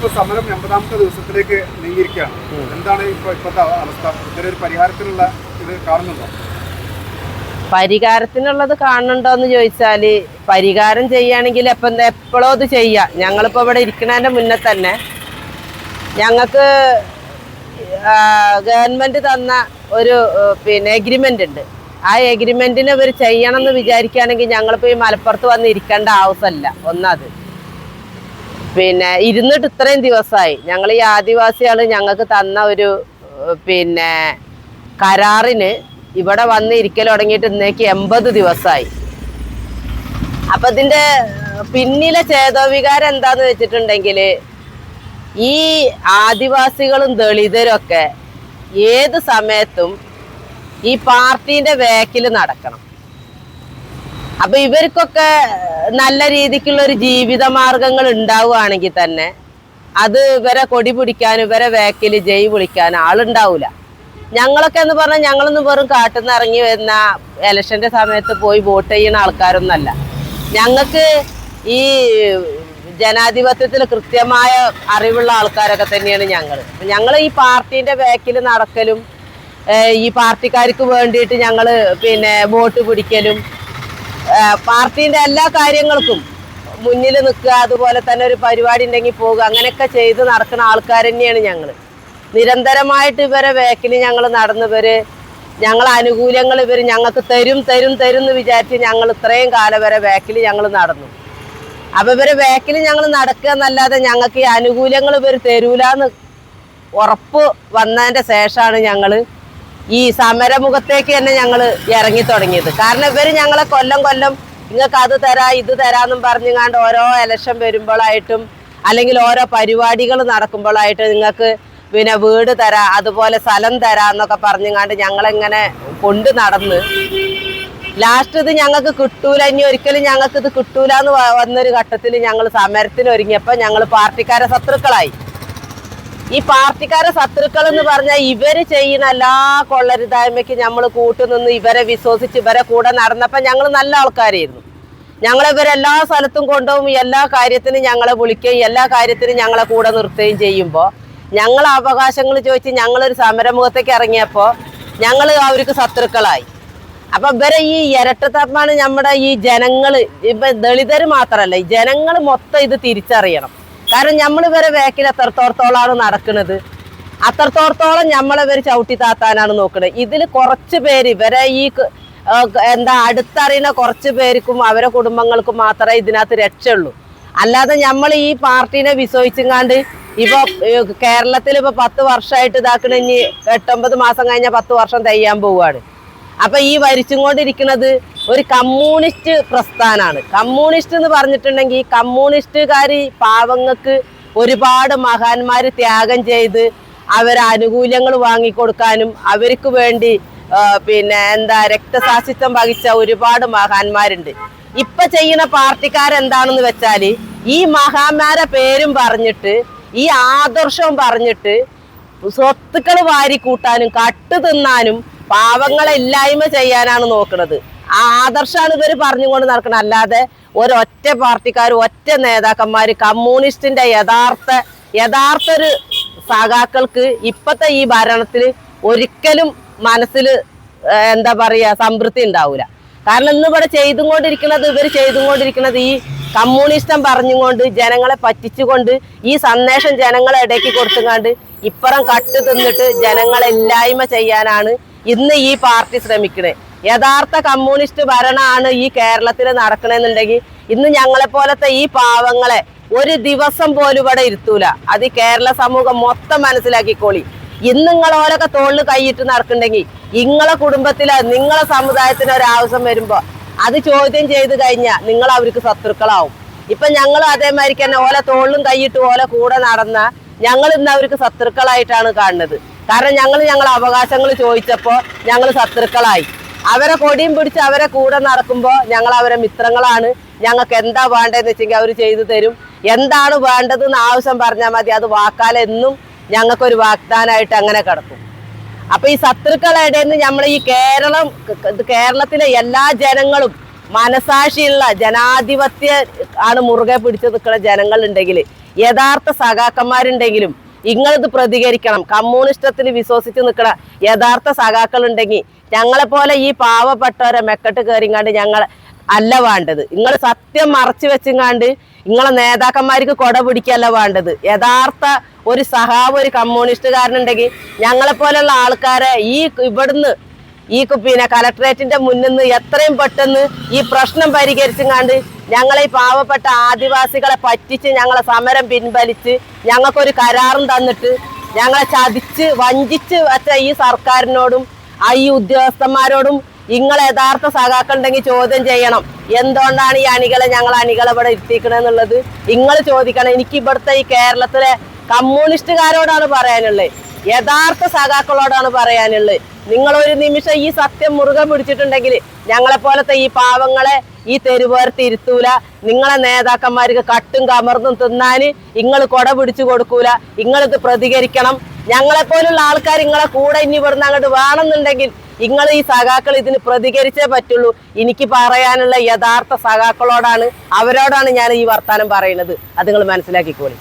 സമരം 80ാമത്തെ ദിവസത്തിലേക്ക് നീങ്ങിയിരിക്കുകയാണ്. എന്താണ് ഇപ്പോഴത്തെ അവസ്ഥ? ഇതിനൊരു പരിഹാരത്തിനുള്ള ഇത് കാണുന്നുണ്ടോ? പരിഹാരത്തിനുള്ളത് കാണുന്നുണ്ടോ എന്ന് ചോദിച്ചാല് പരിഹാരം ചെയ്യുകയാണെങ്കിൽ എപ്പോഴും അത് ചെയ്യാം. ഞങ്ങളിപ്പോൾ ഇവിടെ ഇരിക്കുന്നതിൻ്റെ മുന്നേ തന്നെ ഞങ്ങൾക്ക് ഗവൺമെൻറ് തന്ന ഒരു എഗ്രിമെൻ്റ് ഉണ്ട്. ആ എഗ്രിമെൻറ്റിന് ഇവർ ചെയ്യണം എന്ന് വിചാരിക്കുകയാണെങ്കിൽ ഞങ്ങളിപ്പോൾ ഈ മലപ്പുറത്ത് വന്ന് ഇരിക്കേണ്ട ആവശ്യമല്ല. ഒന്നത് ഇരുന്നിട്ട് ഇത്രയും ദിവസമായി ഞങ്ങൾ ഈ ആദിവാസികൾ ഞങ്ങൾക്ക് തന്ന ഒരു കരാറിന് ഇവിടെ വന്ന് ഇരിക്കൽ തുടങ്ങിയിട്ട് ഇന്നേക്ക് 80 ദിവസമായി. അപ്പം ഇതിൻ്റെ പിന്നിലെ ചേതോവികാരം എന്താന്ന് വെച്ചിട്ടുണ്ടെങ്കിൽ ഈ ആദിവാസികളും ദളിതരും ഒക്കെ ഏത് സമയത്തും ഈ പാർട്ടീൻ്റെ വേക്കിൽ നടക്കണം. അപ്പൊ ഇവർക്കൊക്കെ നല്ല രീതിക്കുള്ള ഒരു ജീവിത മാർഗങ്ങൾ ഉണ്ടാവുകയാണെങ്കിൽ തന്നെ അത് ഇവരെ കൊടി പിടിക്കാനും ഇവരെ വേക്കിൽ ജയ് വിളിക്കാനും ആളുണ്ടാവൂല. ഞങ്ങളൊക്കെ എന്ന് പറഞ്ഞാൽ ഞങ്ങളൊന്നും വെറും കാട്ടിൽ നിന്ന് ഇറങ്ങി വരുന്ന ഇലക്ഷന്റെ സമയത്ത് പോയി വോട്ട് ചെയ്യുന്ന ആൾക്കാരൊന്നല്ല. ഞങ്ങൾക്ക് ഈ ജനാധിപത്യത്തിൽ കൃത്യമായ അറിവുള്ള ആൾക്കാരൊക്കെ തന്നെയാണ് ഞങ്ങൾ ഈ പാർട്ടീൻ്റെ വേക്കിൽ നടക്കലും ഈ പാർട്ടിക്കാർക്ക് വേണ്ടിയിട്ട് ഞങ്ങൾ വോട്ട് പിടിക്കലും പാർട്ടീൻ്റെ എല്ലാ കാര്യങ്ങൾക്കും മുന്നിൽ നിൽക്കുക, അതുപോലെ തന്നെ ഒരു പരിപാടി ഉണ്ടെങ്കിൽ പോകുക, അങ്ങനെയൊക്കെ ചെയ്ത് നടക്കുന്ന ആൾക്കാർ തന്നെയാണ് ഞങ്ങൾ. നിരന്തരമായിട്ട് ഇവരെ വേക്കിൽ ഞങ്ങൾ ഞങ്ങൾ ആനുകൂല്യങ്ങൾ ഞങ്ങൾക്ക് തരും എന്ന് വിചാരിച്ച് ഞങ്ങൾ ഇത്രയും കാലം വരെ വേക്കിൽ ഞങ്ങൾ നടന്നു. അപ്പം ഇവരെ വേക്കിൽ ഞങ്ങൾ നടക്കുക എന്നല്ലാതെ ഞങ്ങൾക്ക് ഈ ആനുകൂല്യങ്ങൾ തരൂലെന്ന് ഉറപ്പ് വന്നതിൻ്റെ ശേഷമാണ് ഞങ്ങൾ ഈ സമരമുഖത്തേക്ക് തന്നെ ഞങ്ങൾ ഇറങ്ങി തുടങ്ങിയത്. കാരണം ഇവർ ഞങ്ങളെ കൊല്ലം നിങ്ങൾക്ക് അത് തരാം ഇത് തരാമെന്നും പറഞ്ഞുകൊണ്ട് ഓരോ ഇലക്ഷൻ വരുമ്പോഴായിട്ടും അല്ലെങ്കിൽ ഓരോ പരിപാടികൾ നടക്കുമ്പോഴായിട്ട് നിങ്ങൾക്ക് വീട് തരാം, അതുപോലെ സ്ഥലം തരാം എന്നൊക്കെ പറഞ്ഞുകൊണ്ട് ഞങ്ങളെങ്ങനെ കൊണ്ട് നടന്ന് ലാസ്റ്റ് ഇത് ഞങ്ങൾക്ക് കിട്ടൂല, ഇനി ഒരിക്കലും ഞങ്ങൾക്ക് ഇത് കിട്ടൂല എന്ന് വന്നൊരു ഘട്ടത്തിൽ ഞങ്ങൾ സമരത്തിന് ഒരുങ്ങിയപ്പോൾ ഞങ്ങൾ പാർട്ടിക്കാരെ ശത്രുക്കളായി. ഈ പാർട്ടിക്കാരെ ശത്രുക്കൾ എന്ന് പറഞ്ഞാൽ ഇവര് ചെയ്യുന്ന എല്ലാ കൊള്ളരുതായ്മയ്ക്ക് നമ്മൾ കൂട്ടുനിന്ന് ഇവരെ വിശ്വസിച്ച് ഇവരെ കൂടെ നടന്നപ്പോൾ ഞങ്ങൾ നല്ല ആൾക്കാരായിരുന്നു. ഇവരെല്ലാ സ്ഥലത്തും കൊണ്ടുപോകും, എല്ലാ കാര്യത്തിനും ഞങ്ങളെ വിളിക്കുകയും എല്ലാ കാര്യത്തിനും ഞങ്ങളെ കൂടെ നിർത്തുകയും ചെയ്യുമ്പോൾ ഞങ്ങളെ അവകാശങ്ങൾ ചോദിച്ച് ഞങ്ങളൊരു സമരമുഖത്തേക്ക് ഇറങ്ങിയപ്പോൾ ഞങ്ങൾ അവർക്ക് ശത്രുക്കളായി. അപ്പം ഇവരെ ഈ ഇരട്ടത്തപ്പാണ് നമ്മുടെ ഈ ജനങ്ങൾ, ഇപ്പം ദളിതർ മാത്രമല്ല ഈ ജനങ്ങൾ മൊത്തം ഇത് തിരിച്ചറിയണം. കാരണം നമ്മൾ ഇവരെ വേക്കിൽ എത്രത്തോളമാണ് നടക്കുന്നത്, അത്രത്തോളത്തോളം നമ്മളിവർ ചവിട്ടി താത്താനാണ് നോക്കുന്നത്. ഇതിൽ കുറച്ച് പേര് ഇവരെ ഈ അടുത്തറിയുന്ന കുറച്ച് പേർക്കും അവരെ കുടുംബങ്ങൾക്കും മാത്രമേ ഇതിനകത്ത് രക്ഷയുള്ളൂ. അല്ലാതെ നമ്മൾ ഈ പാർട്ടീനെ വിശ്വസിച്ചങ്ങാണ്ട് ഇപ്പോൾ കേരളത്തിൽ ഇപ്പോൾ 10 വർഷമായിട്ട് ഇതാക്കണ, ഇനി 8-9 മാസം കഴിഞ്ഞാൽ 10 വർഷം തെയ്യാൻ പോവുകയാണ്. അപ്പം ഈ ഭരിച്ചും കൊണ്ടിരിക്കുന്നത് ഒരു കമ്മ്യൂണിസ്റ്റ് പ്രസ്ഥാനമാണ്. കമ്മ്യൂണിസ്റ്റ് എന്ന് പറഞ്ഞിട്ടുണ്ടെങ്കിൽ കമ്മ്യൂണിസ്റ്റുകാർ പാവങ്ങൾക്ക് ഒരുപാട് മഹാന്മാർ ത്യാഗം ചെയ്ത് അവരെ ആനുകൂല്യങ്ങൾ വാങ്ങിക്കൊടുക്കാനും അവർക്ക് വേണ്ടി രക്തസാക്ഷിത്വം വഹിച്ച ഒരുപാട് മഹാന്മാരുണ്ട്. ഇപ്പൊ ചെയ്യുന്ന പാർട്ടിക്കാരെന്താണെന്ന് വെച്ചാൽ ഈ മഹാന്മാരെ പേരും പറഞ്ഞിട്ട് ഈ ആദർശവും പറഞ്ഞിട്ട് സ്വത്തുക്കൾ വാരിക്കൂട്ടാനും കട്ട് തിന്നാനും പാവങ്ങളെ ഇല്ലായ്മ ചെയ്യാനാണ് നോക്കുന്നത്. ആ ആദർശമാണ് ഇവർ പറഞ്ഞുകൊണ്ട് നടക്കണം. അല്ലാതെ ഒരൊറ്റ പാർട്ടിക്കാർ ഒറ്റ നേതാക്കന്മാർ കമ്മ്യൂണിസ്റ്റിന്റെ യഥാർത്ഥ ഒരു സഖാക്കൾക്ക് ഇപ്പത്തെ ഈ ഭരണത്തിൽ ഒരിക്കലും മനസ്സിൽ സംതൃപ്തി ഉണ്ടാവില്ല. കാരണം ഇന്നിവിടെ ഇവർ ചെയ്തുകൊണ്ടിരിക്കുന്നത് ഈ കമ്മ്യൂണിസ്റ്റം പറഞ്ഞുകൊണ്ട് ജനങ്ങളെ പറ്റിച്ചുകൊണ്ട് ഈ സന്ദേശം ജനങ്ങളെ ഇടയ്ക്ക് കൊടുത്തുകൊണ്ട് ഇപ്പുറം കട്ട് തിന്നിട്ട് ജനങ്ങളെ ഇല്ലായ്മ ചെയ്യാനാണ് ഇന്ന് ഈ പാർട്ടി ശ്രമിക്കണേ. യഥാർത്ഥ കമ്മ്യൂണിസ്റ്റ് ഭരണമാണ് ഈ കേരളത്തിൽ നടക്കണമെന്നുണ്ടെങ്കിൽ ഇന്ന് ഞങ്ങളെപ്പോലത്തെ ഈ പാവങ്ങളെ ഒരു ദിവസം പോലും ഇവിടെ ഇരുത്തൂല. അത് ഈ കേരള സമൂഹം മൊത്തം മനസ്സിലാക്കിക്കോളി. ഇന്ന് നിങ്ങളോലൊക്കെ തോളിൽ കൈയിട്ട് നടക്കുന്നുണ്ടെങ്കിൽ നിങ്ങളെ കുടുംബത്തിലെ നിങ്ങളെ സമുദായത്തിന് ഒരാവശ്യം വരുമ്പോൾ അത് ചോദ്യം ചെയ്ത് കഴിഞ്ഞാൽ നിങ്ങൾ അവർക്ക് ശത്രുക്കളാവും. ഇപ്പൊ ഞങ്ങൾ അതേമാതിരിക്ക് തന്നെ ഓല തോളിലും കൈയിട്ട് ഓല കൂടെ നടന്ന ഞങ്ങൾ ഇന്ന് അവർക്ക് ശത്രുക്കളായിട്ടാണ് കാണുന്നത്. കാരണം ഞങ്ങളെ അവകാശങ്ങൾ ചോദിച്ചപ്പോൾ ഞങ്ങൾ ശത്രുക്കളായി. അവരെ കൊടിയും പിടിച്ച് അവരെ കൂടെ നടക്കുമ്പോൾ ഞങ്ങൾ അവരെ മിത്രങ്ങളാണ്. ഞങ്ങൾക്ക് എന്താ വേണ്ടതെന്ന് വെച്ചെങ്കിൽ അവർ ചെയ്തു തരും. എന്താണ് വേണ്ടതെന്ന് ആവശ്യം പറഞ്ഞാൽ മതി. അത് വാക്കാലെന്നും ഞങ്ങൾക്കൊരു വാഗ്ദാനമായിട്ട് അങ്ങനെ കിടക്കും. അപ്പൊ ഈ ശത്രുക്കളുടെ നമ്മൾ ഈ കേരളത്തിലെ എല്ലാ ജനങ്ങളും മനസാക്ഷിയുള്ള ജനാധിപത്യ ആണ് മുറുകെ പിടിച്ചു നിൽക്കുന്ന ജനങ്ങളുണ്ടെങ്കിൽ യഥാർത്ഥ സഖാക്കന്മാരുണ്ടെങ്കിലും നിങ്ങളിത് പ്രതികരിക്കണം. കമ്മ്യൂണിസ്റ്റത്തിൽ വിശ്വസിച്ച് നിൽക്കണ യഥാർത്ഥ സഖാക്കൾ ഉണ്ടെങ്കിൽ ഞങ്ങളെ പോലെ ഈ പാവപ്പെട്ടവരെ മെക്കെട്ട് കയറിങ്ങാണ്ട് ഞങ്ങൾ അല്ല വേണ്ടത്. നിങ്ങൾ സത്യം മറച്ചു വെച്ചിങ്ങാണ്ട് നിങ്ങളെ നേതാക്കന്മാർക്ക് കൊട പിടിക്കല്ല വേണ്ടത്. യഥാർത്ഥ ഒരു സഹാവ് ഒരു കമ്മ്യൂണിസ്റ്റുകാരനുണ്ടെങ്കിൽ ഞങ്ങളെ പോലെയുള്ള ആൾക്കാരെ ഇവിടുന്ന് കലക്ടറേറ്റിന്റെ മുന്നിൽ നിന്ന് എത്രയും പെട്ടെന്ന് ഈ പ്രശ്നം പരിഹരിച്ചുങ്ങാണ്ട് ഞങ്ങളെ ഈ പാവപ്പെട്ട ആദിവാസികളെ പറ്റിച്ച് ഞങ്ങളെ സമരം പിൻവലിച്ച് ഞങ്ങൾക്കൊരു കരാറും തന്നിട്ട് ഞങ്ങളെ ചതിച്ച് വഞ്ചിച്ച് വെച്ച ഈ സർക്കാരിനോടും ഈ ഉദ്യോഗസ്ഥന്മാരോടും നിങ്ങൾ യഥാർത്ഥ സഖാക്കളുണ്ടെങ്കിൽ ചോദ്യം ചെയ്യണം. എന്തുകൊണ്ടാണ് ഈ ഞങ്ങൾ അണികളെ ഇവിടെ ഇരുത്തിക്കണെന്നുള്ളത് നിങ്ങൾ ചോദിക്കണം. എനിക്ക് ഇവിടുത്തെ ഈ കേരളത്തിലെ കമ്മ്യൂണിസ്റ്റുകാരോടാണ് പറയാനുള്ളത്, യഥാർത്ഥ സഖാക്കളോടാണ് പറയാനുള്ളത്. നിങ്ങളൊരു നിമിഷം ഈ സത്യം മുറുകെ പിടിച്ചിട്ടുണ്ടെങ്കിൽ ഞങ്ങളെപ്പോലത്തെ ഈ പാവങ്ങളെ ഈ തെരുവേർത്ത് ഇരുത്തൂല. നിങ്ങളെ നേതാക്കന്മാർക്ക് കട്ടും കമർന്നും തിന്നാന് നിങ്ങൾ കൊട പിടിച്ചു കൊടുക്കൂല. നിങ്ങളിത് പ്രതികരിക്കണം. ഞങ്ങളെപ്പോലുള്ള ആൾക്കാർ നിങ്ങളെ കൂടെ ഇനി ഇവിടുന്ന് അങ്ങോട്ട് വേണമെന്നുണ്ടെങ്കിൽ നിങ്ങൾ ഈ സഖാക്കൾ ഇതിന് പ്രതികരിച്ചേ പറ്റുള്ളൂ. എനിക്ക് പറയാനുള്ള യഥാർത്ഥ സഖാക്കളോടാണ്, അവരോടാണ് ഞാൻ ഈ വർത്താനം പറയുന്നത്. അത് നിങ്ങൾ മനസ്സിലാക്കിക്കോളി.